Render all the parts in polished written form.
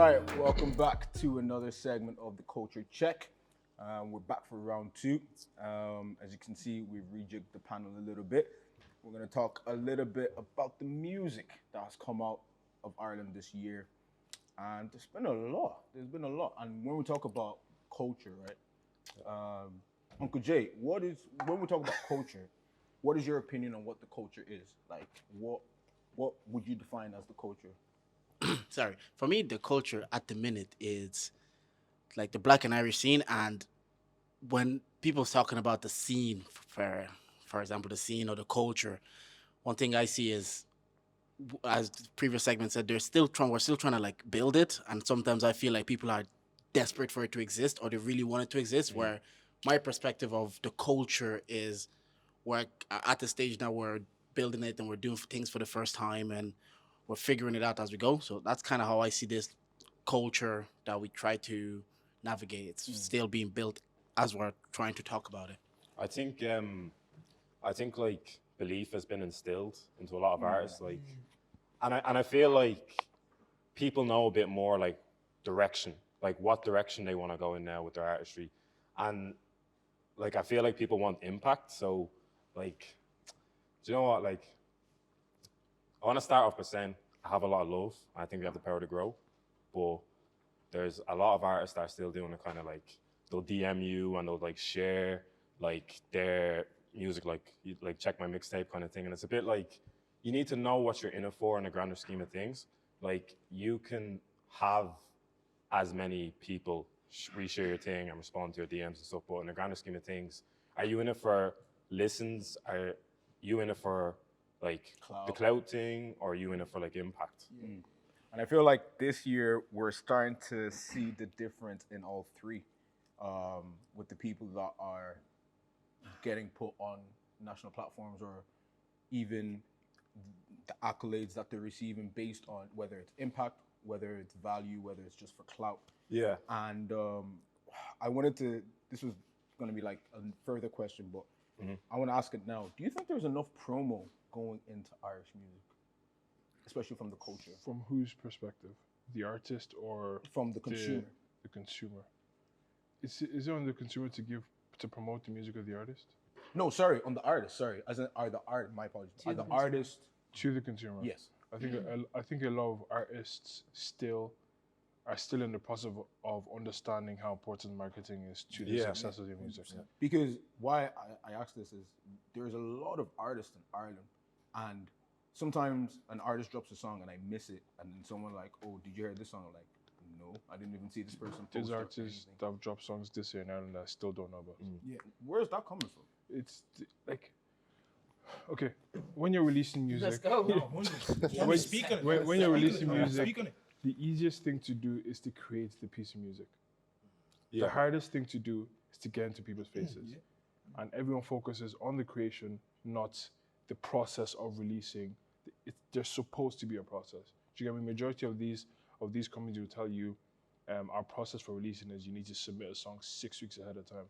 right, welcome back to another segment of the Culture Check. We're back for round two. As you can see, we've rejigged the panel a little bit. We're going to talk a little bit about the music that has come out of Ireland this year. And there's been a lot. There's been a lot. And when we talk about culture, right? Uncle Jay, when we talk about culture, what is your opinion on what the culture is? Like, what would you define as the culture? Sorry, for me, the culture at the minute is like the Black and Irish scene. And when people's talking about the scene, for example, the scene or the culture, one thing I see is, as the previous segment said, we're still trying to like build it. And sometimes I feel like people are desperate for it to exist, or they really want it to exist. Where my perspective of the culture is, we're at the stage now, we're building it and we're doing things for the first time, and we're figuring it out as we go. So that's kind of how I see this culture that we try to navigate. It's still being built as we're trying to talk about it. I think I think like belief has been instilled into a lot of artists, like, and I feel like people know a bit more like direction, like what direction they want to go in now with their artistry, and like I feel like people want impact. So like, do you know what? Like, I want to start off by saying I have a lot of love. I think we have the power to grow, but there's a lot of artists that are still doing it kind of like they'll DM you and they'll like share like their music, like check my mixtape kind of thing. And it's a bit like you need to know what you're in it for in the grander scheme of things. Like you can have as many people reshare your thing and respond to your DMs and stuff, but in the grander scheme of things, are you in it for listens? Are you in it for like the clout thing, or are you in it for like impact? And I feel like this year we're starting to see the difference in all three, with the people that are getting put on national platforms, or even the accolades that they're receiving based on whether it's impact, whether it's value, whether it's just for clout. Yeah. And this was going to be like a further question, but I want to ask it now. Do you think there's enough promo going into Irish music, especially from the culture? From whose perspective? The artist or From the consumer? The consumer. Is it on the consumer to promote the music of the artist? No, sorry, on the artist. Sorry, as in my apologies. Are the artists To the consumer. Yes. I think a lot of artists are still in the process of understanding how important marketing is to the success of their music. Because why I ask this is there's a lot of artists in Ireland, and sometimes an artist drops a song and I miss it, and then someone like, oh, did you hear this song? I'm like, no, I didn't even see this person. There's artists that have dropped songs this year in Ireland that I still don't know about. Yeah, where's that coming from? It's like, okay, when you're releasing music, Let's go. when you're releasing music, the easiest thing to do is to create the piece of music. Yeah. The hardest thing to do is to get into people's faces. And everyone focuses on the creation, not the process of releasing. There's supposed to be a process. Do you get me? Majority of these companies will tell you, our process for releasing is you need to submit a song 6 weeks ahead of time.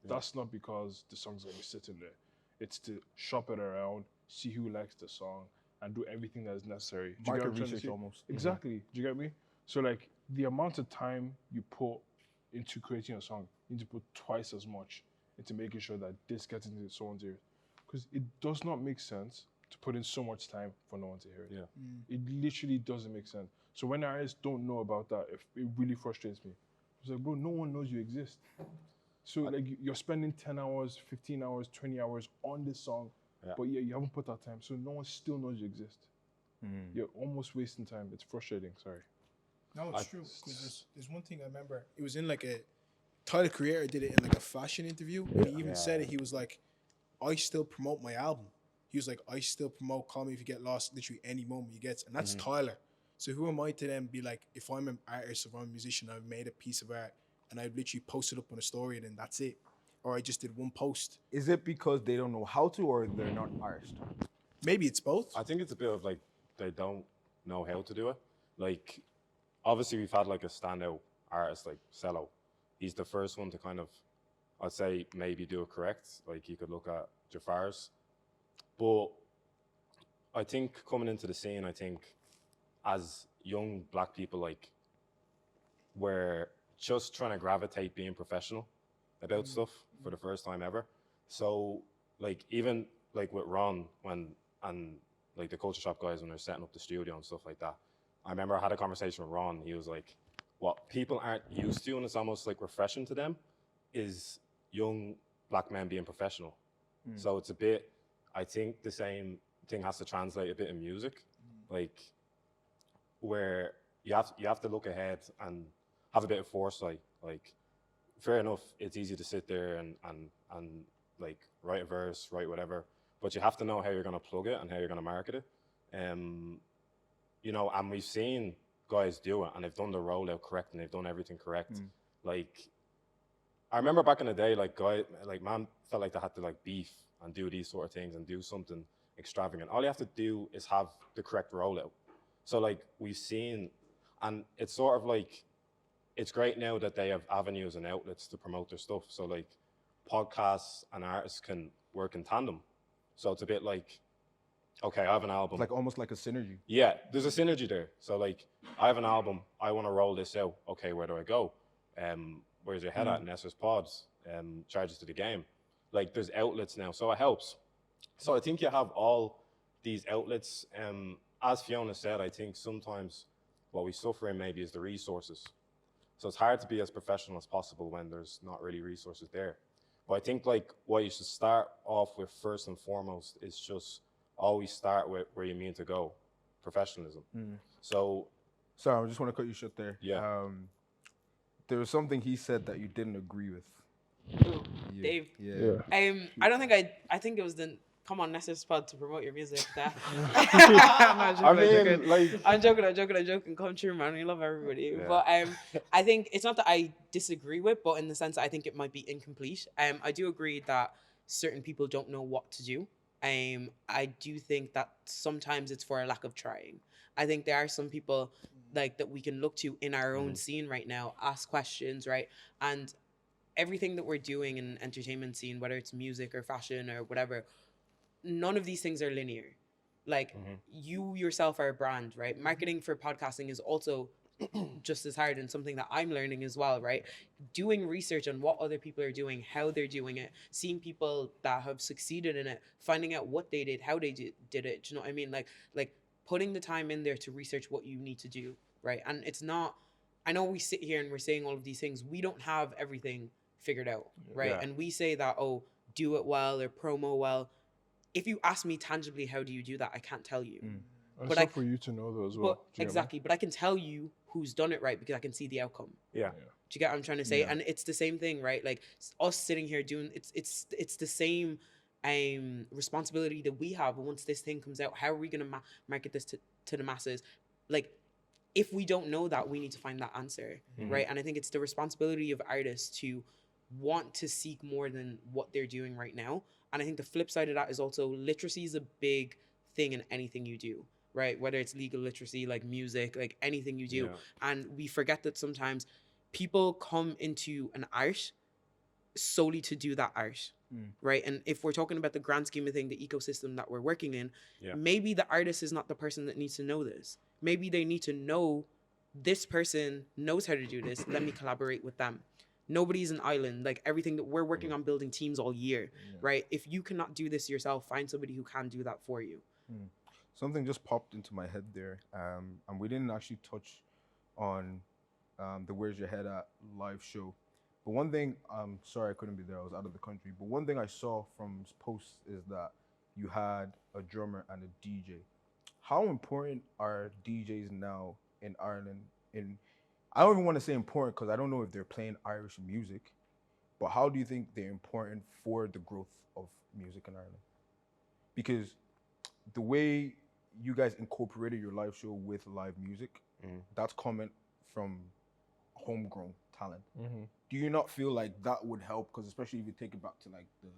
That's not because the song's gonna be sitting there. It's to shop it around, see who likes the song, and do everything that is necessary. Do you get Market what I'm trying to research say? almost. Exactly. Do you get me? So like the amount of time you put into creating a song, you need to put twice as much into making sure that this gets into someone's ears. Because it does not make sense to put in so much time for no one to hear it. Yeah. It literally doesn't make sense. So when artists don't know about that, it really frustrates me. It's like, bro, no one knows you exist. So like you're spending 10 hours, 15 hours, 20 hours on this song, but you haven't put that time. So no one still knows you exist. You're almost wasting time. It's frustrating, sorry. No, it's true. Because there's one thing I remember. It was in like Tyler Creator did it in like a fashion interview. And he even said it. He was like, I still promote my album. He was like, I still promote Call Me If You Get Lost literally any moment you get. And that's Tyler. So who am I to then be like, if I'm an artist, if I'm a musician, I've made a piece of art and I've literally posted up on a story and then that's it. Or I just did one post. Is it because they don't know how to, or they're not artists? Maybe it's both. I think it's a bit of like they don't know how to do it. Like, obviously we've had like a standout artist like Cello. He's the first one to kind of, I'd say, maybe do it correct. Like you could look at Jafar's. But I think coming into the scene, I think as young black people, like were just trying to gravitate being professional about stuff for the first time ever. So like even like with Ron and like the Culture Shop guys when they're setting up the studio and stuff like that, I remember I had a conversation with Ron. He was like, what people aren't used to, and it's almost like refreshing to them, is young black men being professional. So it's a bit, I think the same thing has to translate a bit in music, like where you have to look ahead and have a bit of foresight. Like, fair enough, it's easy to sit there and like write a verse, write whatever, but you have to know how you're gonna plug it and how you're gonna market it. You know, and we've seen guys do it and they've done the rollout correct and they've done everything correct. Like, I remember back in the day, like man felt like they had to like beef and do these sort of things and do something extravagant. All you have to do is have the correct rollout. So like we've seen, and it's sort of like, it's great now that they have avenues and outlets to promote their stuff. So like podcasts and artists can work in tandem. So it's a bit like, okay, I have an album. Like almost like a synergy. Yeah, there's a synergy there. So like, I have an album, I want to roll this out. Okay, where do I go? Where's your head at? Nesser's Pods, Charges to the Game. Like, there's outlets now, so it helps. So I think you have all these outlets. As Fiona said, I think sometimes what we suffer in maybe is the resources. So it's hard to be as professional as possible when there's not really resources there. But I think like what you should start off with first and foremost is just always start with where you mean to go, professionalism. So, sorry, I just want to cut you short there. Yeah. There was something he said that you didn't agree with. Ooh, Dave. Yeah. I don't think I think it was the come on Nesser's Pod to promote your music. That. I'm joking. Come true, man. We love everybody. Yeah. But I think it's not that I disagree with, but in the sense that I think it might be incomplete. I do agree that certain people don't know what to do. I do think that sometimes it's for a lack of trying. I think there are some people like that we can look to in our own scene right now, ask questions, right? And everything that we're doing in entertainment scene, whether it's music or fashion or whatever, none of these things are linear. Like you yourself are a brand, right? Marketing for podcasting is also just as hard and something that I'm learning as well, right? Doing research on what other people are doing, how they're doing it, seeing people that have succeeded in it, finding out what they did, how they did it. Do you know what I mean? Like putting the time in there to research what you need to do, right? And it's not, I know we sit here and we're saying all of these things. We don't have everything figured out, right? Yeah. And we say that, oh, do it well or promo well. If you ask me tangibly, how do you do that? I can't tell you. And But it's I- not for you to know though as well. But exactly, but I can tell you who's done it right because I can see the outcome. Yeah. Do you get what I'm trying to say? Yeah. And it's the same thing, right? Like us sitting here doing it's the same responsibility that we have. But once this thing comes out, how are we gonna market this to the masses? Like, if we don't know that, we need to find that answer, right? And I think it's the responsibility of artists to want to seek more than what they're doing right now. And I think the flip side of that is also literacy is a big thing in anything you do, right? Whether it's legal literacy, like music, like anything you do. Yeah. And we forget that sometimes people come into an art solely to do that art, right? And if we're talking about the grand scheme of thing, the ecosystem that we're working in, Yeah. maybe the artist is not the person that needs to know this. Maybe they need to know this person knows how to do this. Let me collaborate with them. Nobody's an island. Like everything that we're working on building teams all year, right? If you cannot do this yourself, find somebody who can do that for you. Something just popped into my head there, and we didn't actually touch on the Where's Your Head At live show. But one thing, sorry I couldn't be there, I was out of the country. But one thing I saw from posts is that you had a drummer and a DJ. How important are DJs now in Ireland? I don't even want to say important because I don't know if they're playing Irish music, but how do you think they're important for the growth of music in Ireland? Because the way you guys incorporated your live show with live music, that's coming from homegrown talent. Do you not feel like that would help? Because especially if you take it back to like the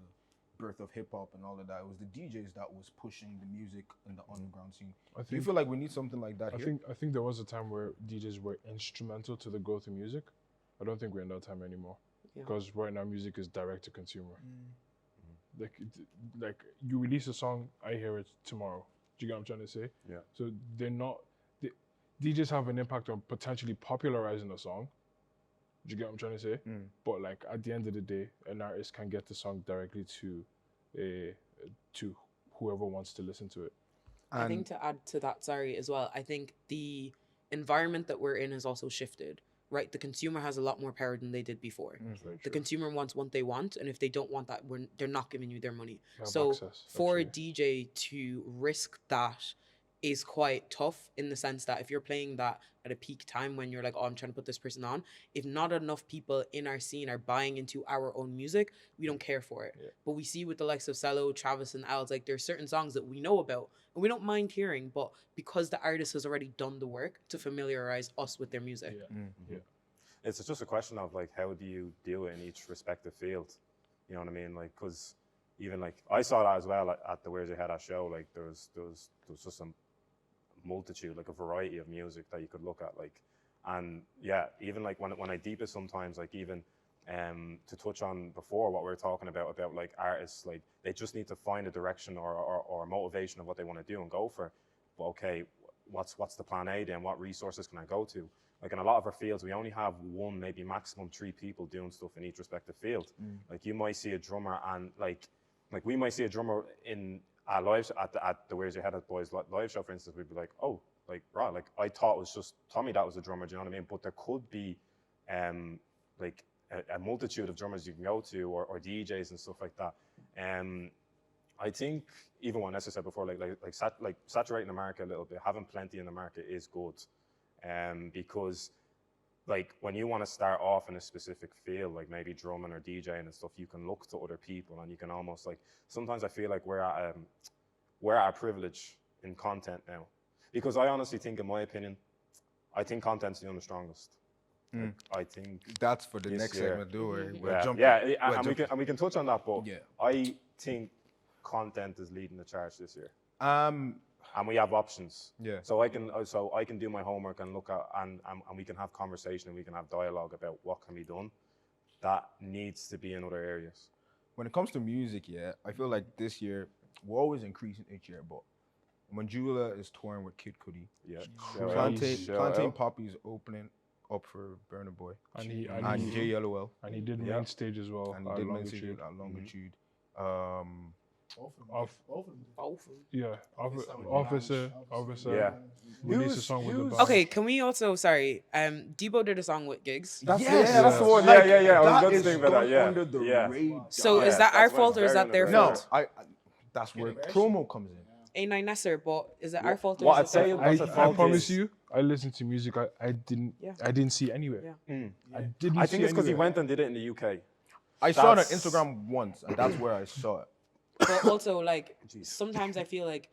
birth of hip hop and all of that, it was the DJs that was pushing the music in the underground scene. Do you feel like we need something like that here? I think there was a time where DJs were instrumental to the growth of music. I don't think we're in that time anymore. Yeah. Because right now music is direct to consumer. Like you release a song, I hear it tomorrow. Do you get what I'm trying to say? Yeah. So they're not. DJs have an impact on potentially popularizing a song, Do you get what I'm trying to say? But like at the end of the day, an artist can get the song directly to whoever wants to listen to it. I think to add to that, sorry, as well, I think the environment that we're in has also shifted, right? The consumer has a lot more power than they did before. The consumer wants what they want, and if they don't want that, they're not giving you their money. They have So access, for a actually. DJ to risk that is quite tough, in the sense that if you're playing that at a peak time when you're like, oh, I'm trying to put this person on, if not enough people in our scene are buying into our own music, we don't care for it. But we see with the likes of Cello, Travis, and Els, like there's certain songs that we know about and we don't mind hearing, but because the artist has already done the work to familiarize us with their music. It's just a question of like, how do you deal in each respective field? You know what I mean? Like, because even like I saw that as well at the Where's Your Head at show. Like there was just some multitude, like a variety of music that you could look at, like, and yeah, even like when I deep it sometimes, like even to touch on before what we were talking about like artists, like they just need to find a direction or motivation of what they want to do and go for. But okay, what's the plan A then? What resources can I go to? Like in a lot of our fields, we only have one, maybe maximum 3 people doing stuff in each respective field. Like you might see a drummer and like we might see a drummer in at live at the Where's Your Head at Boys live show, for instance. We'd be like, oh, like right, like I thought it was just Tommy that was a drummer. Do you know what I mean? But there could be like a multitude of drummers you can go to, or DJs and stuff like that. I think even what Nesser said before, like saturating the market a little bit, having plenty in the market is good, because like when you want to start off in a specific field, like maybe drumming or DJing and stuff, you can look to other people and you can almost like, sometimes I feel like we're at a privilege in content now, because I honestly think, in my opinion, I think content's the strongest. Like, I think that's for the this next year. segment, do it. And we can touch on that, but Yeah. I think content is leading the charge this year. And we have options. Yeah. So I can do my homework and look at and we can have conversation and we can have dialogue about what can be done. That needs to be in other areas. When it comes to music, yeah, I feel like this year we're always increasing each year, but when Jula is touring with Kid Cudi, Plantain Poppy is opening up for Burna Boy and JLOL, and he did main stage as well. and he did main stage at Longitude. Officer. Yeah. Released a song with the band. Okay, can we also, sorry, Debo did a song with Gigs. That's Yes. the one. Like, Yeah. I was that about to is think about that. gone Yeah. under the Yeah. radar. So is that our fault or is that their No, fault? that's where promo comes in. A9 Nesser, but is it our fault or What is it I'd their say- fault? what's the I fault promise is- you, I listened to music I didn't see anywhere. I didn't. I think see it's because he anywhere. went and did it in the UK. I saw it on That's- Instagram once, and that's where I saw it. But also, like, sometimes I feel like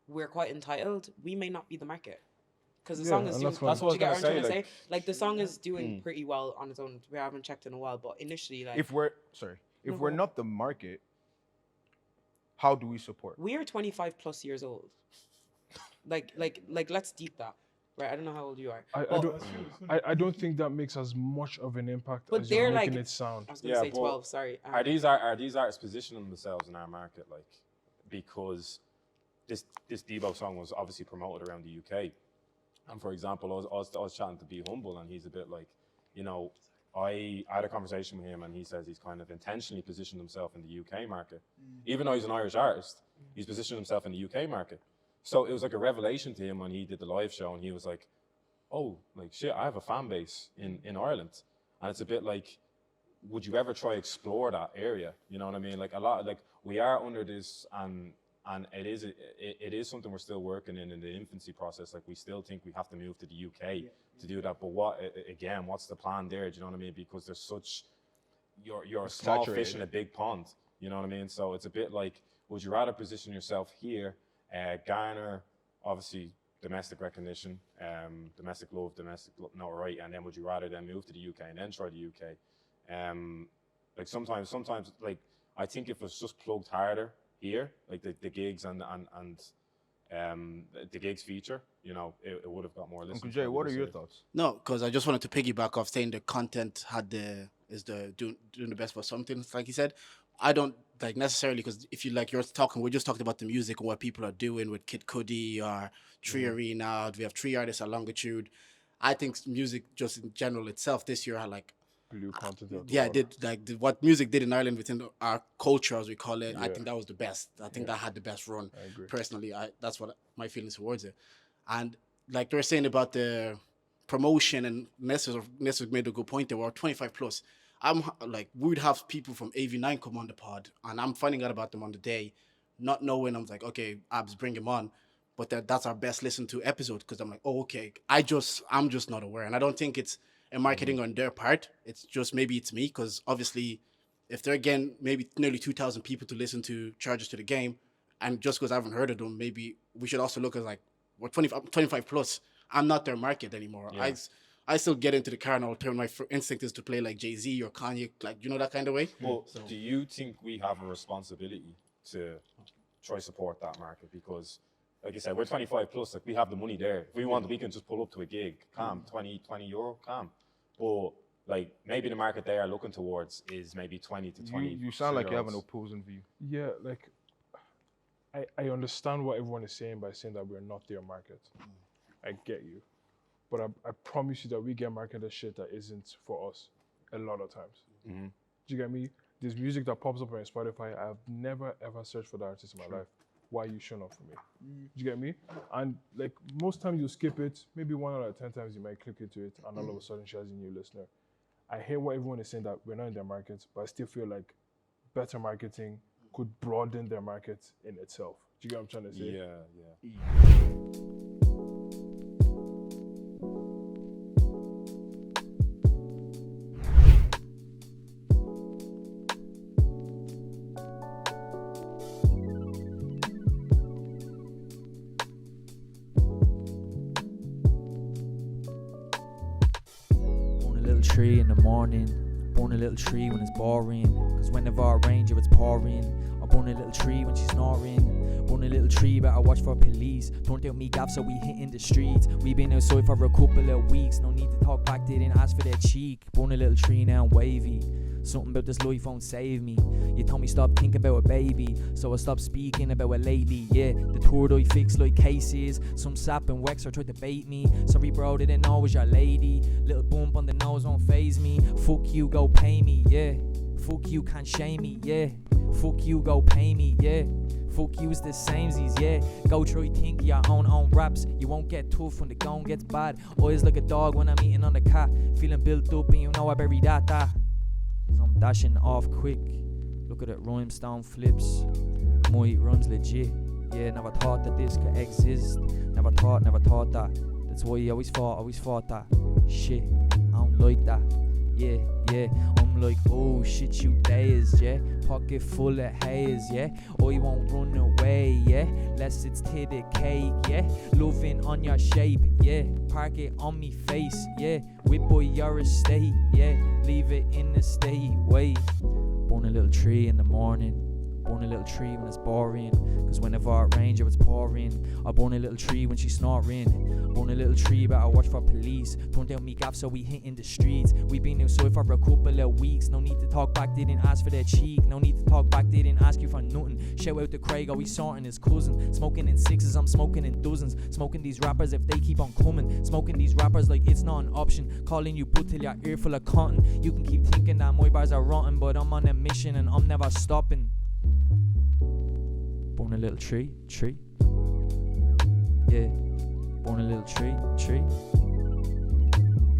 we're quite entitled. We may not be the market. Because the song is and doing, that's fine. That's what I was do you get gonna what I'm trying say, to say? Like, the song is doing pretty well on its own. We haven't checked in a while, but initially, like, If we're not the market, how do we support? we are 25 plus years old. Like, let's deep that. Right? I don't know how old you are. I don't think that makes as much of an impact But as you're they're making like- it sound. I was going to Yeah, say but 12, sorry. Are these artists positioning themselves in our market, like, because this Debo song was obviously promoted around the UK, and for example, I was chatting to Be Humble, and he's a bit like, you know, I had a conversation with him, and he says he's kind of intentionally positioned himself in the UK market, even though he's an Irish artist. He's positioned himself in the UK market, so it was like a revelation to him when he did the live show, and he was like, oh, like shit, I have a fan base in Ireland, and it's a bit like, would you ever try explore that area? You know what I mean? Like a lot, like we are under this, and it is something we're still working in the infancy process. Like we still think we have to move to the UK to do that. But what's the plan there? Do you know what I mean? Because there's such, you're a small fish in a big pond. You know what I mean? So it's a bit like, would you rather position yourself here, garner obviously domestic recognition, domestic love, domestic notoriety, and then would you rather then move to the UK and then try the UK? Like sometimes like I think if it's just plugged harder here, like the gigs and the gigs feature, you know, it would have got more listeners. Uncle Jay, what are your thoughts? No, because I just wanted to piggyback off saying the content doing the best for something. It's like you said, I don't like necessarily, because if you like we're just talking about the music and what people are doing with Kid Cudi or Tree Arena. We have 3 artists at Longitude, I think music just in general itself this year had like Blue content. out the yeah, water. what music did in Ireland within our culture, as we call it. I Yeah. think that was the best. I think that had the best run. I agree. Personally, that's what my feelings towards it. And like they were saying about the promotion, and Nesser made a good point. There were 25 plus. I'm like, we'd have people from AV9 come on the pod, and I'm finding out about them on the day, not knowing. I'm like, okay, Abs, bring him on. But that's our best listened to episode, because I'm like, oh, okay. I'm just not aware, and I don't think it's a marketing on their part. It's just maybe it's me, because obviously, if they're getting maybe nearly 2,000 people to listen to Chargers to the Game, and just because I haven't heard of them, maybe we should also look at like we're 25 plus. I'm not their market anymore. Yeah. I still get into the car and I'll turn my instinct is to play like Jay-Z or Kanye, like that kind of way. Well, do you think we have a responsibility to try support that market? Because, like you said, we're 25 plus. Like, we have the money there. If we want, we can just pull up to a gig, calm, 20 euro, calm. But like maybe the market they are looking towards is maybe 20 to 20. You sound like you have an opposing view. Yeah, like I understand what everyone is saying by saying that we're not their market. I get you. But I promise you that we get marketed shit that isn't for us a lot of times. Mm-hmm. Do you get me? There's music that pops up on Spotify. I've never ever searched for that artist in my life. Why are you showing up for me? Do you get me? And like most times you skip it. Maybe 1 out of 10 times you might click into it, and all of a sudden she has a new listener. I hear what everyone is saying, that we're not in their market, but I still feel like better marketing could broaden their market in itself. Do you get what I'm trying to say? Yeah. Tree in the morning, burn a little tree when it's boring, cause whenever I range if it's pouring, I burn a little tree when she's snoring, burn a little tree but I watch for police, don't out me gaff so we hitting the streets, we been outside for a couple of weeks, no need to talk back, they didn't ask for their cheek, burn a little tree now wavy, something about this life won't save me, you told me stop thinking about a baby, so I stopped speaking about it lately, yeah, the third eye fixed like cases, some sap and Wexer tried to bait me, sorry bro didn't know I was your lady, little bump on the nose won't faze me, fuck you go pay me, yeah, fuck you can't shame me, yeah, fuck you go pay me, yeah, fuck you's the samesies, yeah, go try think your own raps, you won't get tough when the going gets bad, always like a dog when I'm eating on the cat, feeling built up and you know I bury that, cause I'm dashing off quick, look at it rhymestone flips, my rhymes legit, yeah, never thought that this could exist, never thought that, that's why you always fought that, shit, I don't like that, yeah, I'm like, oh shit you days, yeah, pocket full of haze, yeah, I won't run away, yeah, less it's to the cake, yeah, loving on your shape, yeah, park it on me face, yeah, whip boy your estate, yeah, leave it in the state, wait, burn a little tree in the morning, burn a little tree when it's boring, cause whenever it rains or it's pouring, I burn a little tree when she's snoring, burn a little tree but I watch for police, turn down me gaff so we hitting the streets, we been outside for a couple of weeks, no need to talk back, they didn't ask for their cheek, no need to talk back, they didn't ask you for nothing, shout out to Craig, always sorting his cousin, smoking in sixes, I'm smoking in dozens, smoking these rappers if they keep on coming, smoking these rappers like it's not an option, calling you butt till your ear full of cotton, you can keep thinking that my bars are rotten, but I'm on a mission and I'm never stopping. Burn a little tree, yeah, burn a little tree,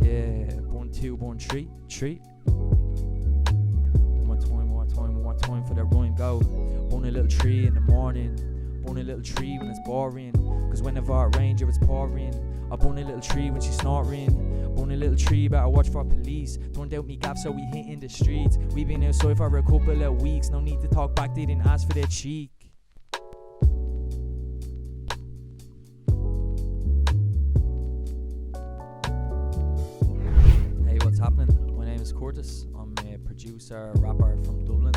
yeah, burn two, burn tree, one more time for that rhyme, go, burn a little tree in the morning, burn a little tree when it's boring, cause whenever it rains or it's pouring, I burn a little tree when she's snoring, burn a little tree but I watch for police, don't doubt me gaff so we hitting the streets, we been outside for a couple of weeks, no need to talk back, they didn't ask for their cheek. Hey, what's happening? My name is Curtis, I'm a producer, rapper from Dublin,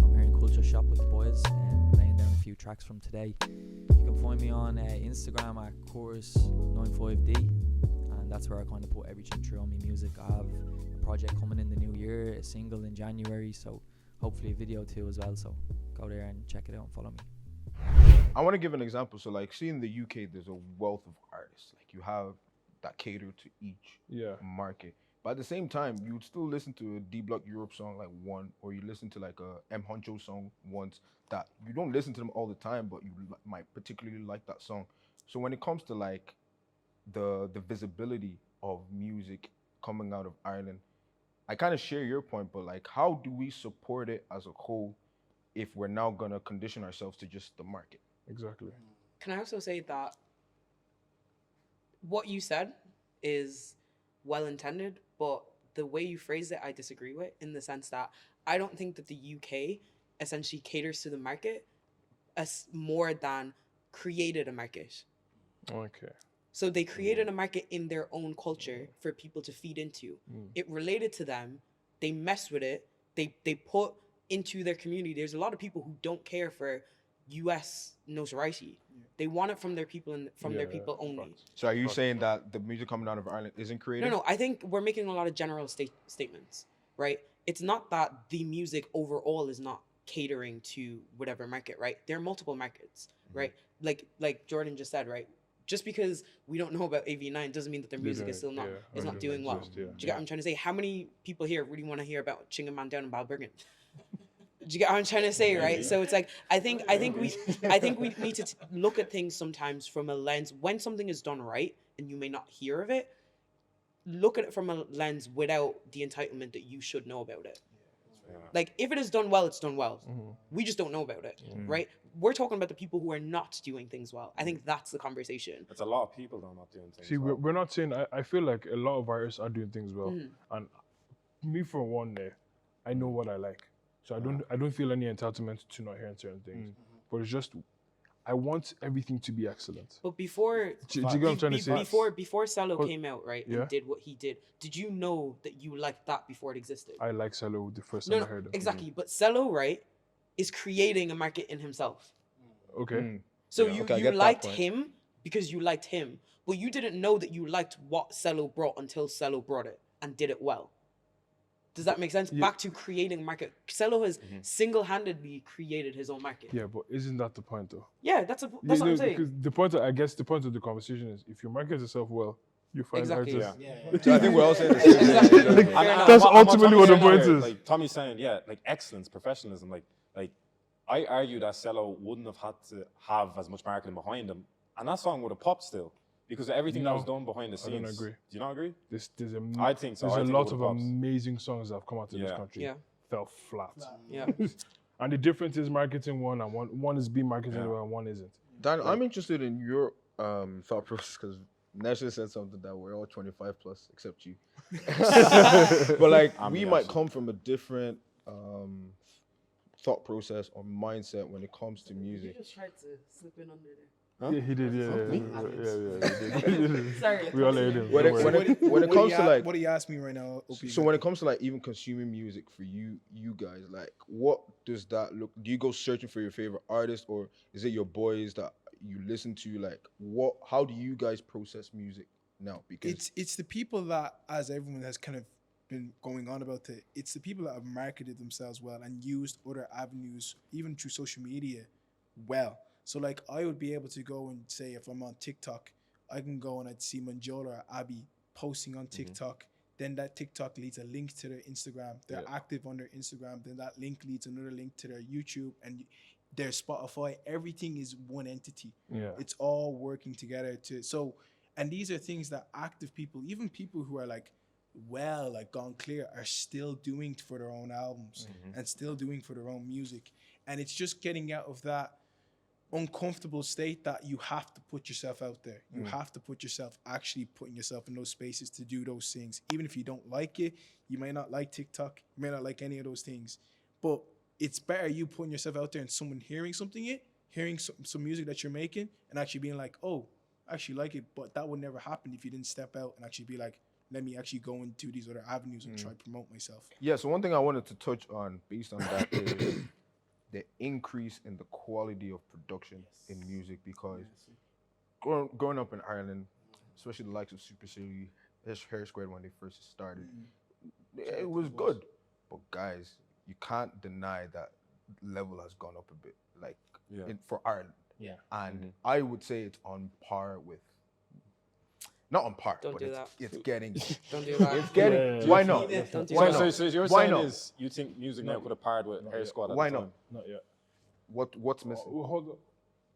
I'm here in Culture Shop with the boys and laying down a few tracks from today. You can find me on Instagram at Chorus95D, and that's where I kind of put everything through on my music. I have a project coming in the new year, a single in January, so hopefully a video too as well, so go there and check it out and follow me. I want to give an example. So, like, see in the UK, there's a wealth of artists. Like, you have that cater to each Yeah. market. But at the same time, you'd still listen to a D Block Europe song like one, or you listen to like a M Huncho song once that you don't listen to them all the time, but you might particularly like that song. So when it comes to like the visibility of music coming out of Ireland, I kind of share your point, but like, how do we support it as a whole if we're now gonna condition ourselves to just the market? Exactly. Can I also say that what you said is well intended, but the way you phrase it, I disagree with, in the sense that I don't think that the UK essentially caters to the market as more than created a market. Okay. So they created a market in their own culture for people to feed into. It related to them. They messed with it. They put into their community. There's a lot of people who don't care for US notoriety. They want it from their people and from their people only. So are you saying that the music coming out of Ireland isn't creative? No, I think we're making a lot of general statements, right? It's not that the music overall is not catering to whatever market, right? There are multiple markets, right? Like Jordan just said, right? Just because we don't know about AV9 doesn't mean that their music is still not doing well. Do you get what I'm trying to say? How many people here really want to hear about Chingaman down in Balbriggan? Do you get what I'm trying to say, right? So it's like I think we need to look at things sometimes from a lens when something is done right and you may not hear of it. Look at it from a lens without the entitlement that you should know about it. Like if it is done well, it's done well. We just don't know about it, right? We're talking about the people who are not doing things well. I think that's the conversation. It's a lot of people that are not doing things See, well. we're not saying. I feel like a lot of artists are doing things well, and me for one, there, I know what I like, so I don't feel any entitlement to not hearing certain things. But it's just, I want everything to be excellent. But before, Do you get what I'm trying to say? before Cello came out, right, Yeah. and did what he did you know that you liked that before it existed? I like Cello the first time I heard him. Exactly. But Cello, right, is creating a market in himself. Okay. So Yeah, you okay, I get that liked point. him because you liked him, but you didn't know that you liked what Cello brought until Cello brought it and did it well. Does that make sense? Back to creating market. Cello has single-handedly created his own market. Yeah, but isn't that the point though? Yeah, that's what I'm saying. Because the point, I guess, the point of the conversation is if you market yourself well, you find Exactly. artists. So I think we're all saying the same thing. Exactly. Exactly. Fair enough. That's what ultimately what the Tommy's point saying is. here, like Tommy's saying, yeah, like excellence, professionalism, like I argue that Cello wouldn't have had to have as much marketing behind him, and that song would have popped still because of everything that was done behind the I don't scenes. agree. Do you not agree? I think so. There's I a think it lot of would've popped. amazing songs that have come out of this Yeah. country. Yeah. Fell flat. Yeah. And the difference is marketing one, and one is being marketed well and one isn't. Dan, I'm interested in your thought process because Nesser said something that we're all 25 plus except you. But like we might come from a different thought process or mindset when it comes to music. You just tried to slip in under there. Yeah, he did. Yeah. He did. Sorry. We all heard him. When don't it, worry. when it comes to like, what do you ask me right now, Opizzy? so when it comes to like even consuming music for you guys, like what does that look? Do you go searching for your favorite artist, or is it your boys that you listen to? Like what? How do you guys process music now? Because It's the people that, as everyone has kind of been going on about it, it's the people that have marketed themselves well and used other avenues, even through social media, well. So like I would be able to go and say if I'm on TikTok, I can go and I'd see Manjola or Abby posting on TikTok. Then that TikTok leads a link to their Instagram. They're active on their Instagram. Then that link leads another link to their YouTube and their Spotify. Everything is one entity. Yeah. It's all working together and these are things that active people, even people who are like gone clear, are still doing for their own albums and still doing for their own music. And it's just getting out of that uncomfortable state that you have to put yourself out there. You have to put yourself, actually putting yourself in those spaces to do those things. Even if you don't like it, you may not like TikTok, you may not like any of those things, but it's better you putting yourself out there and someone hearing hearing some music that you're making and actually being like, oh, I actually like it, but that would never happen if you didn't step out and actually be like, let me actually go into these other avenues and try to promote myself. yeah, so one thing I wanted to touch on based on that is the increase in the quality of production in music, because growing up in Ireland, especially the likes of Super City, Hair Squared when they first started, it was good. But guys, you can't deny that level has gone up a bit, like for Ireland. Yeah. And I would say it's on par with not on par, Don't but do it's, that. it's getting, Don't do that. it's getting. Yeah. Why not? Don't do Why that. not? So you're Why saying not? is you think music now No. could have paired with Not Hair yet. Squad at Why the not? time? Not yet. What's missing? Hold on.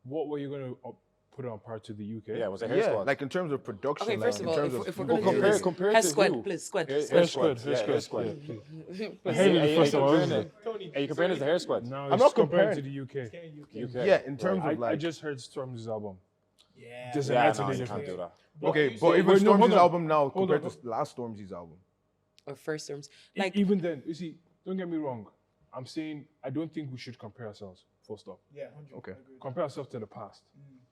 What were you going to put it on par to the UK? Yeah, was it Hair Yeah, Squad? like in terms of production. Okay, like first in of all, terms if we're people gonna do hearing this, it. compare Hair to Squad, who? please, Squad. Hair Hair Squad. Squad. Yeah, Hair Squad. I hated Are the you first one. comparing wasn't it? Are you comparing it to Hair Squad? No, I'm it's not comparing comparing. to the UK. UK. Yeah, in terms I, of like. I just heard Stormzy's album. Yeah. There's a Yeah, night no, and day you can't difference. do that. Okay, but Wait, even no, hold Stormzy's on. album now Hold compared on. to last Stormzy's album. Or first terms. Like Like, even then, you see, don't get me wrong. I'm saying I don't think we should compare ourselves. Full stop. Yeah, 100. Okay. I agree with Compare ourselves to the past.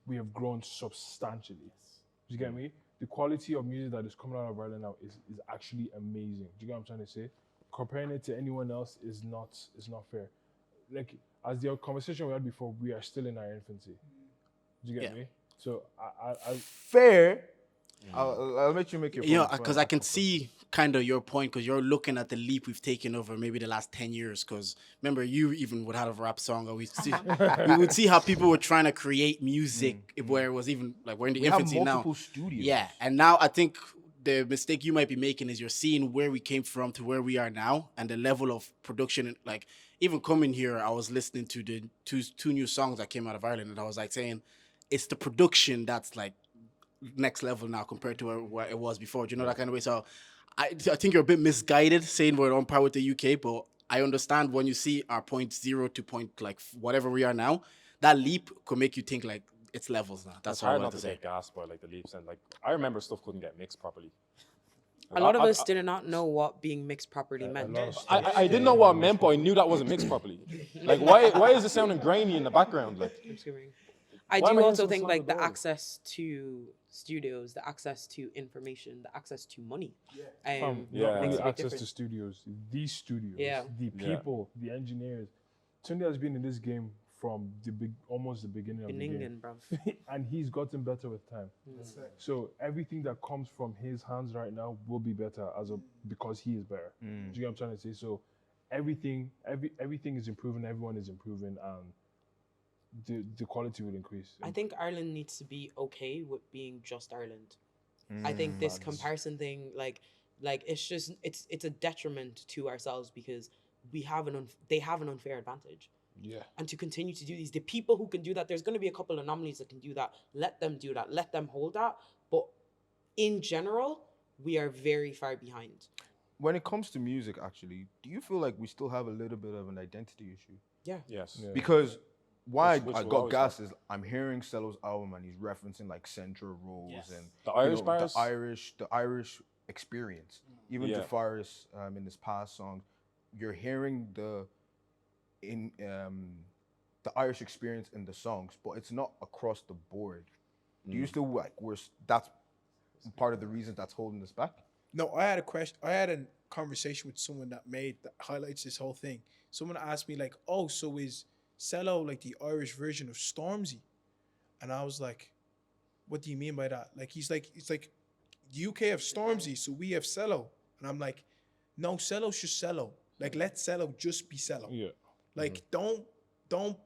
We have grown substantially. Do you get me? The quality of music that is coming out of Ireland now is actually amazing. Do you get what I'm trying to say? Comparing it to anyone else is not fair. Like as the conversation we had before, we are still in our infancy. Do you get Yeah. me? So I Fair. I'll let you make your point. Yeah, before because I I can ask my see kind of your point because you're looking at the leap we've taken over maybe the last 10 years. Because remember, you even would have a rap song, or we would see how people were trying to create music where it was even like we're in the We have infancy now. multiple studios. Yeah, and now I think the mistake you might be making is you're seeing where we came from to where we are now and the level of production. Like even coming here, I was listening to the two new songs that came out of Ireland, and I was like saying, it's the production that's like next level now compared to where it was before. Do you know that kind of way? So I think you're a bit misguided saying we're on par with the UK, but I understand when you see our point zero to point like whatever we are now, that leap could make you think like it's levels now. That's It's what I hard wanted not to to say. get gassed by like the leaps and like I remember stuff couldn't get mixed properly. a lot of us did not know what being mixed properly meant. I didn't know what it meant, but I knew that wasn't mixed properly. Like why is it sounding grainy in the background? Like I'm screaming. I Why am do I also hearing think some like song the with access to studios, the access to information, the access to money. Yeah. not makes only a big access to difference. studios, these studios, Yeah. the Yeah. people, the engineers. Tunde has been in this game from almost the beginning of the game. Beningin, bruv. And he's gotten better with time. So everything that comes from his hands right now will be better because he is better. Do you get what I'm trying to say? So everything is improving, everyone is improving, and the quality will increase. I think Ireland needs to be okay with being just Ireland. I think this comparison thing, like it's just it's a detriment to ourselves because they have an unfair advantage. Yeah. And to continue to do these, the people who can do that, there's going to be a couple of anomalies that can do that. Let them do that. Let them hold that. But in general, we are very far behind. When it comes to music, actually, do you feel like we still have a little bit of an identity issue? Yeah. yes. Yeah. Because why Which I will got always gassed is I'm hearing Cello's album and he's referencing like Central Rose Yes. and The Irish bars? the Irish experience. Even Yeah. Faris in his past song, you're hearing the Irish experience in the songs, but it's not across the board. Do you still like that's part of the reason that's holding us back? No, I had a question. I had a conversation with someone that highlights this whole thing. Someone asked me like, "Oh, so is Cello like the Irish version of Stormzy?" And I was like, "What do you mean by that?" Like it's like UK have Stormzy, so we have Cello. And I'm like, "No, Cello's just Cello. Like let Cello just be Cello. Yeah. Like don't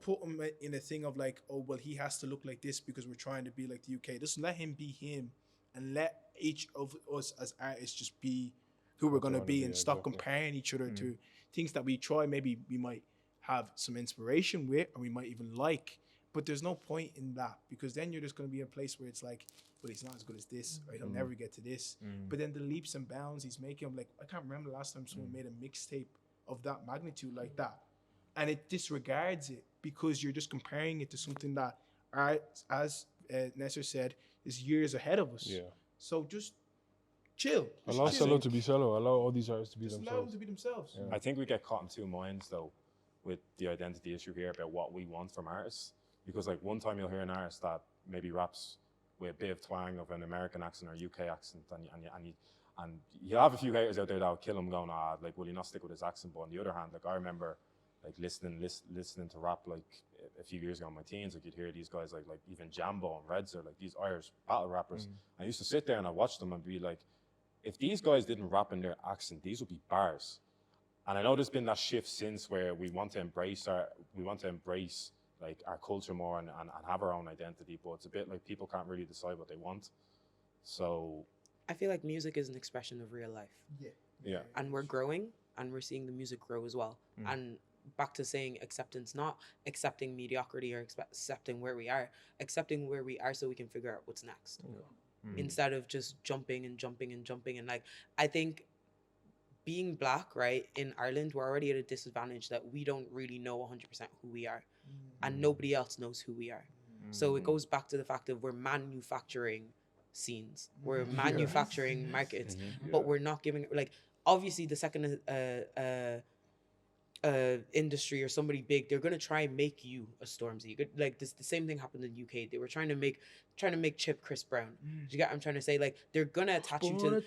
put him in a thing of like, oh well, he has to look like this because we're trying to be like the UK. Just let him be him, and let each of us as artists just be who we're gonna be, and stop comparing each other to things that we try. Maybe we might have some inspiration with, or we might even like. But there's no point in that because then you're just gonna be in a place where it's like, well, he's not as good as this, or he'll never get to this. But then the leaps and bounds he's making, I'm like, I can't remember the last time someone made a mixtape of that magnitude like that. And it disregards it because you're just comparing it to something that, as Nesser said, is years ahead of us. Yeah. So just chill. Just Allow chill. Cello to be Cello. Allow all these artists to be Just allow them themselves. to be themselves. Yeah. I think we get caught in two minds though with the identity issue here about what we want from artists. Because like one time you'll hear an artist that maybe raps with a bit of twang of an American accent or UK accent, and you have a few haters out there that will kill him going, like, will he not stick with his accent? But on the other hand, like I remember like listening to rap like a few years ago in my teens, like you'd hear these guys like even Jambo and Redzer, like these Irish battle rappers. I used to sit there and I watched them and be like, if these guys didn't rap in their accent, these would be bars. And I know there's been that shift since where we want to embrace like our culture more and have our own identity, but it's a bit like people can't really decide what they want. So I feel like music is an expression of real life. yeah, And we're growing and we're seeing the music grow as well. And back to saying acceptance, not accepting mediocrity or accepting where we are, accepting where we are so we can figure out what's next. Instead of just jumping and jumping and jumping. And like, I think being black, right, in Ireland, we're already at a disadvantage that we don't really know 100% who we are. And nobody else knows who we are. So it goes back to the fact of we're manufacturing scenes, we're manufacturing markets, but we're not giving, like, obviously the second industry or somebody big, they're gonna try and make you a Stormzy. Like this, the same thing happened in the UK. They were trying to make Chip Chris Brown. Do you get what I'm trying to say? Like they're gonna attach you to,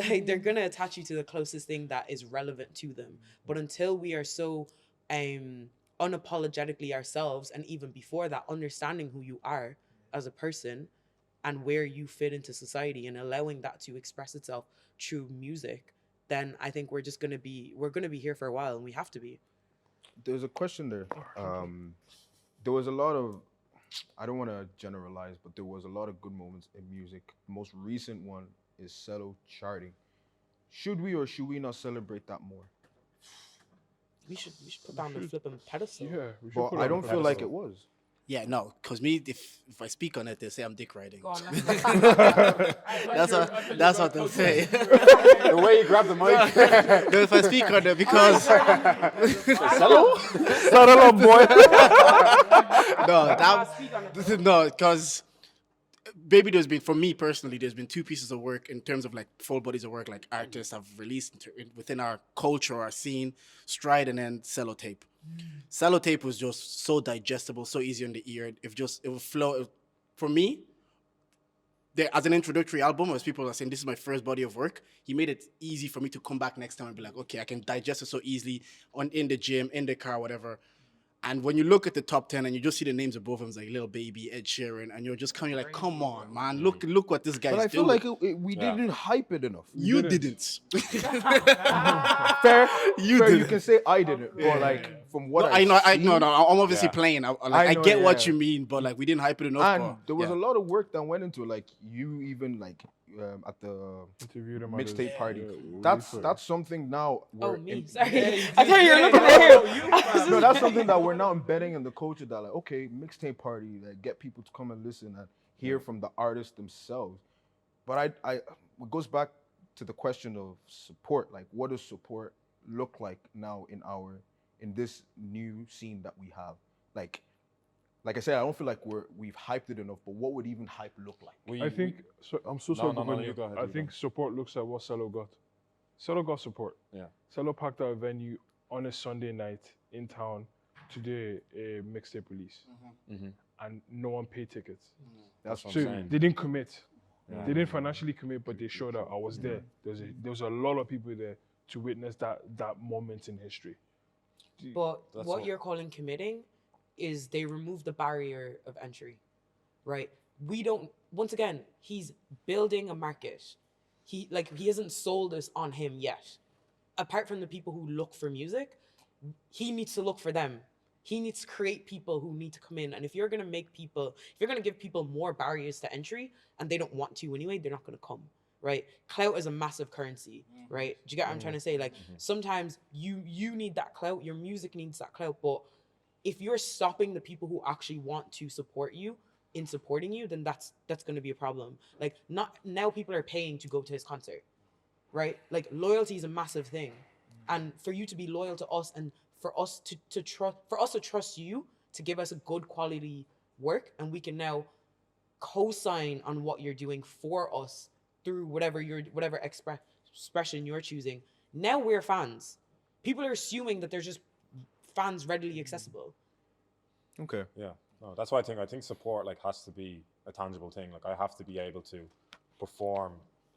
like they're gonna attach you to the closest thing that is relevant to them. But until we are so unapologetically ourselves, and even before that, understanding who you are as a person and where you fit into society and allowing that to express itself through music, then I think we're gonna be here for a while, and we have to be. There's a question there. There was a lot of, I don't want to generalize, but there was a lot of good moments in music. The most recent one is Cello charting. Should we or should we not celebrate that more? We should put down the flipping pedestal. Yeah, we should But put I on don't the feel like pedestal. it was. Yeah, no, because me, if I speak on it, they say I'm dick riding. Go on, That's what they'll say. the way you grab the mic. No, if I speak on it, because Hello? Settle up, boy. no, because maybe for me personally, there's been two pieces of work in terms of like full bodies of work, like artists have released within our culture, our scene, Stride and then Sellotape. Sellotape was just so digestible, so easy on the ear. It would flow. For me, as an introductory album, as people are saying, this is my first body of work, he made it easy for me to come back next time and be like, okay, I can digest it so easily in the gym, in the car, whatever. And when you look at the top 10 and you just see the names above him, it's like Lil Baby, Ed Sheeran, and you're just kind of like, come on, man, look what this guy's But I feel doing. like we didn't hype it enough. You didn't. Fair. You Fair, didn't. you can say I didn't, but like from what No, I know. seen, I'm obviously Yeah. playing. I I know, get what yeah. you mean, but like we didn't hype it enough. and but, there was yeah. a lot of work that went into it. Like you even like at the Interviewed him at his- mixtape party. Yeah, That's something now. Oh, we're me. in- Sorry. I thought you were looking at him. No, that's something that we're now embedding in the culture. That like, okay, mixtape party, like get people to come and listen and hear from the artists themselves. But it goes back to the question of support. Like, what does support look like now in this new scene that we have? Like I said, I don't feel like we've hyped it enough. But what would even hype look like? I think I'm so sorry. No, Gavin, you go ahead, I you go. think support looks at what Cello got. Cello got support. Yeah. Cello packed out a venue on a Sunday night in town to do a mixtape release, and no one paid tickets. That's what So I'm saying. they didn't commit. Yeah. They didn't financially commit, but they showed up. I was there. There was a lot of people there to witness that moment in history. But That's what all. you're calling committing is they remove the barrier of entry, right? We don't, once again, he's building a market. He hasn't sold us on him yet. Apart from the people who look for music, he needs to look for them. He needs to create people who need to come in. And if you're going to give people more barriers to entry and they don't want to anyway, they're not going to come, right? Clout is a massive currency, right? Do you get what I'm trying to say? Like sometimes you need that clout, your music needs that clout, but if you're stopping the people who actually want to support you in supporting you, then that's going to be a problem. Like not now people are paying to go to his concert, right? Like loyalty is a massive thing. And for you to be loyal to us and for us to trust you to give us a good quality work, and we can now co-sign on what you're doing for us through whatever expression you're choosing. Now we're fans. People are assuming that they're just fans readily accessible. Okay. Yeah, no, that's why I think support like has to be a tangible thing. Like I have to be able to perform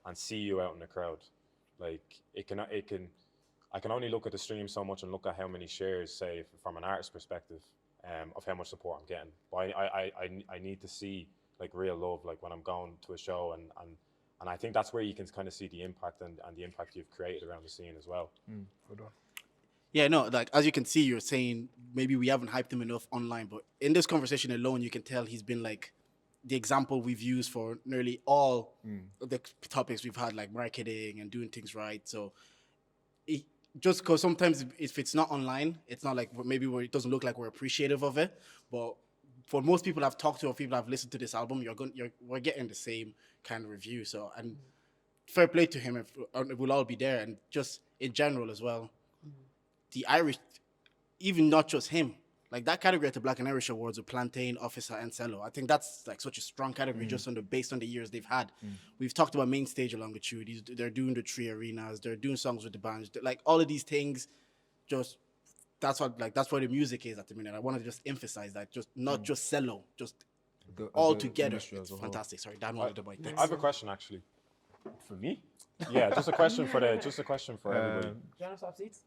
and see you out in the crowd. Like I can only look at the stream so much and look at how many shares, say from an artist perspective, of how much support I'm getting. But I need to see like real love, like when I'm going to a show, and I think that's where you can kind of see the impact and the impact you've created around the scene as well. Hold on. Yeah, no, like as you can see, you're saying maybe we haven't hyped him enough online, but in this conversation alone, you can tell he's been like the example we've used for nearly all the topics we've had, like marketing and doing things right. So just because sometimes if it's not online, it's not like it doesn't look like we're appreciative of it. But for most people I've talked to or people I've listened to this album, we're getting the same kind of review. So, and fair play to him, it will all be there. And just in general as well, the Irish, even not just him, like that category at the Black and Irish Awards with Plantain, Officer, and Cello. I think that's like such a strong category just based on the years they've had. We've talked about main stage along the tune. They're doing the 3 arenas. They're doing songs with the bands. Like all of these things, just that's what the music is at the minute. I want to just emphasize that, just not just Cello, just all together. It's fantastic. Sorry, Dan wanted to bite that. I have a question actually. For me? Yeah, just a question for everybody. Do you want to swap seats?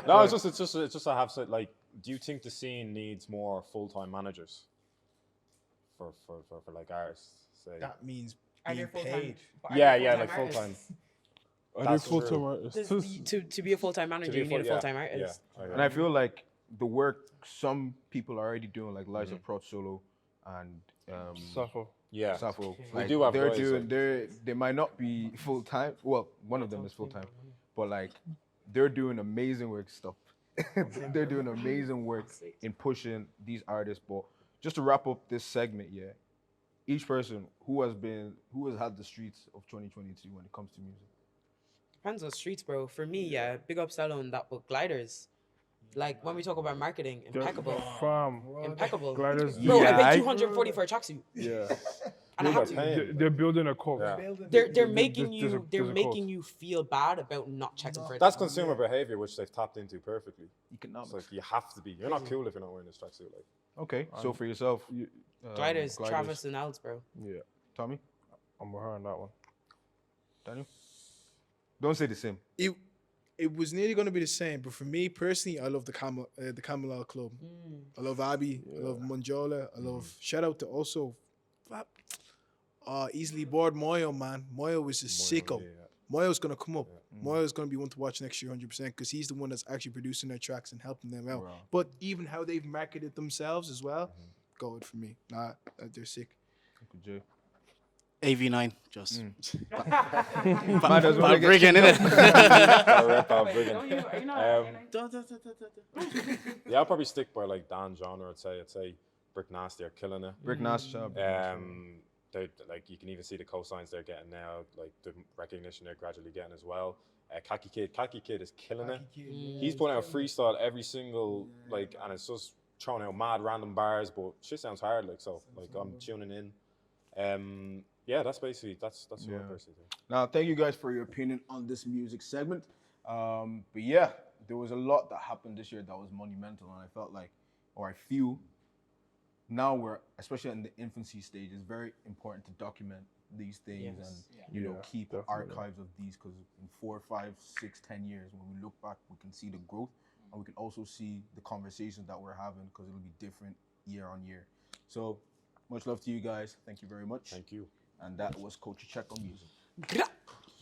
No, it's just I have said, like, do you think the scene needs more full-time managers for like artists? Say. That means Are being there full-time? paid. Yeah, like full-time. Are they That's full-time true. artists? To be a full-time manager, you need a full-time artist. Yeah, And I feel like the work some people are already doing, like Liza Prot Solo and Suffer. yeah. Sappho, We like, do have they're guys, doing like- they might not be full time. Well, one of them is full time, but like they're doing amazing work stuff. They're doing amazing work in pushing these artists. But just to wrap up this segment, yeah, each person who has had the streets of 2022 when it comes to music. Depends on streets, bro. For me, yeah, big up Cello and that, but Gliders. Like when we talk about marketing, impeccable. Fam. Impeccable. Gliders. Bro, Yeah, I I- paid 240 for a tracksuit. Yeah. And I People had are to. paying. They're building a cult. Yeah. They're making there's you a making cult. you feel bad about not checking for it. That's consumer behavior, which they've tapped into perfectly. Economics. It's like you have to be. You're not cool if you're not wearing this tracksuit. Like, Okay, so for yourself, Gliders, Travis and Els, bro. Yeah. Tommy, I'm with her on that one. Daniel. Don't say the same. It was nearly going to be the same, but for me personally, I love the Camelot Club. I love Abby. I love Monjola. I love shout out to also easily bored Moyo, man. Moyo was a sicko. Moyo's gonna come up. Moyo's gonna be one to watch next year 100% because he's the one that's actually producing their tracks and helping them out. Wow. But even how they've marketed themselves as well, go it for me. Nah, they're sick. Uncle Jay. AV9, just Might as well get bringing in it. Yeah, I'll probably stick by like Dan's genre. I'd say Brick Nasty are killing it. Brick Nash. They like you can even see the cosigns they're getting now, like the recognition they're gradually getting as well. Kaki Kid is killing it. He's putting out freestyle every single like, and it's just throwing out mad random bars, but shit sounds hard. Like so, like I'm tuning in. Yeah, that's what I personally think. Now, thank you guys for your opinion on this music segment. But yeah, there was a lot that happened this year that was monumental, and I felt like, or I feel, now we're, especially in the infancy stage, it's very important to document these things and keep definitely. archives of these, because in 4, 5, 6, 10 years, when we look back, we can see the growth, and we can also see the conversations that we're having, because it'll be different year on year. So, much love to you guys. Thank you very much. Thank you. And that was Culture Check on Music.